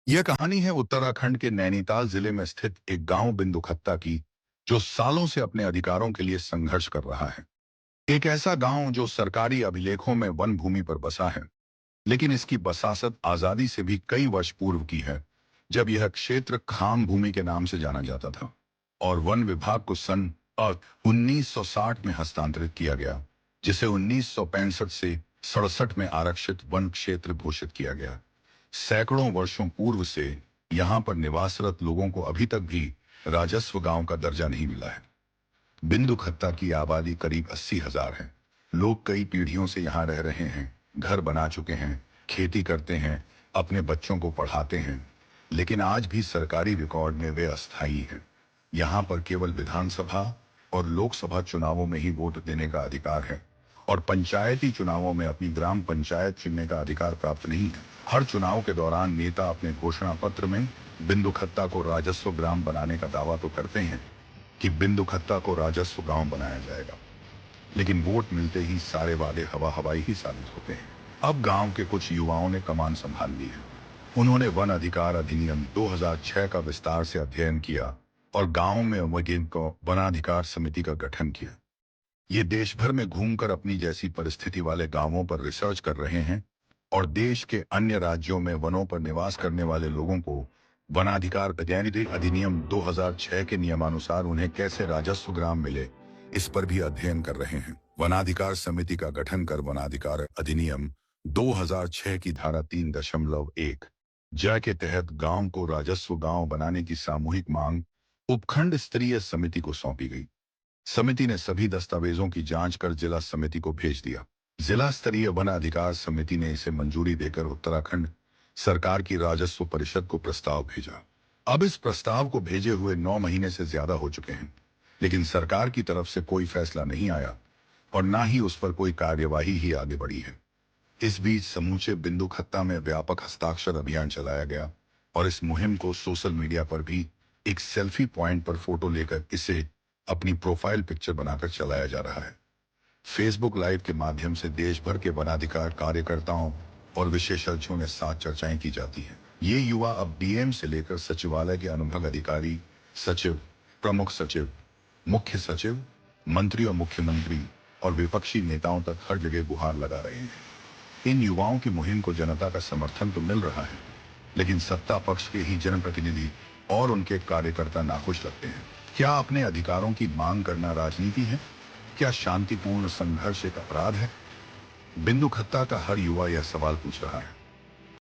यह कहानी है उत्तराखंड के नैनीताल जिले में स्थित एक गांव बिंदुखत्ता की, जो सालों से अपने अधिकारों के लिए संघर्ष कर रहा है। एक ऐसा गांव जो सरकारी अभिलेखों में वन भूमि पर बसा है, लेकिन इसकी बसासत आजादी से भी कई वर्ष पूर्व की है, जब यह क्षेत्र खाम भूमि के नाम से जाना जाता था और वन विभाग को सन 1960 में हस्तांतरित किया गया, जिसे 1965 से 67 में आरक्षित वन क्षेत्र घोषित किया गया। सैकड़ों वर्षों पूर्व से यहाँ पर निवासरत लोगों को अभी तक भी राजस्व गांव का दर्जा नहीं मिला है। बिंदुखत्ता की आबादी करीब 80,000 है। लोग कई पीढ़ियों से यहाँ रह रहे हैं, घर बना चुके हैं, खेती करते हैं, अपने बच्चों को पढ़ाते हैं, लेकिन आज भी सरकारी रिकॉर्ड में वे अस्थायी हैं। यहाँ पर केवल विधानसभा और लोकसभा चुनावों में ही वोट देने का अधिकार है और पंचायती चुनावों में अपनी ग्राम पंचायत चुनने का अधिकार प्राप्त नहीं है। हर चुनाव के दौरान नेता अपने घोषणा पत्र में बिंदुखत्ता को राजस्व ग्राम बनाने का दावा तो करते हैं कि बिंदुखत्ता को राजस्व गांव बनाया जाएगा, लेकिन वोट मिलते ही सारे वादे हवा हवाई ही साबित होते हैं। अब गांव के कुछ युवाओं ने कमान संभाल ली है। उन्होंने वन अधिकार अधिनियम 2006 का विस्तार से अध्ययन किया और गांव में वगिन को वनाधिकार समिति का गठन किया। ये देश भर में घूमकर अपनी जैसी परिस्थिति वाले गांवों पर रिसर्च कर रहे हैं और देश के अन्य राज्यों में वनों पर निवास करने वाले लोगों को वनाधिकार अधिनियम 2006 के नियमानुसार उन्हें कैसे राजस्व ग्राम मिले, इस पर भी अध्ययन कर रहे हैं। वनाधिकार समिति का गठन कर वनाधिकार अधिनियम 2006 की धारा 3.1 ज के तहत गांव को राजस्व गांव बनाने की सामूहिक मांग उपखंड स्तरीय समिति को सौंपी गई। समिति ने सभी दस्तावेजों की जांच कर जिला समिति को भेज दिया। जिला स्तरीय वन अधिकार समिति ने इसे मंजूरी देकर उत्तराखंड सरकार की राजस्व परिषद को प्रस्ताव भेजा। अब इस प्रस्ताव को भेजे हुए 9 महीने से ज्यादा हो चुके हैं, लेकिन सरकार की तरफ से कोई फैसला नहीं आया और ना ही उस पर कोई कार्यवाही ही आगे बढ़ी है। इस बीच समूचे बिंदुखत्ता में व्यापक हस्ताक्षर अभियान चलाया गया और इस मुहिम को सोशल मीडिया पर भी एक सेल्फी पॉइंट पर फोटो लेकर इसे अपनी प्रोफाइल पिक्चर बनाकर चलाया जा रहा है। फेसबुक लाइव के माध्यम से देश भर के वनाधिकार कार्यकर्ताओं और विशेषज्ञों के साथ चर्चाएं की जाती हैं। ये युवा अब डीएम से लेकर सचिवालय के अनुभाग अधिकारी, सचिव, प्रमुख सचिव, मुख्य सचिव, मंत्री और मुख्यमंत्री और विपक्षी नेताओं तक हर जगह गुहार लगा रहे हैं। इन युवाओं की मुहिम को जनता का समर्थन तो मिल रहा है, लेकिन सत्ता पक्ष के ही जनप्रतिनिधि और उनके कार्यकर्ता नाखुश लगते हैं। क्या अपने अधिकारों की मांग करना राजनीति है? क्या शांतिपूर्ण संघर्ष एक अपराध है? बिंदुखत्ता का हर युवा यह सवाल पूछ रहा है।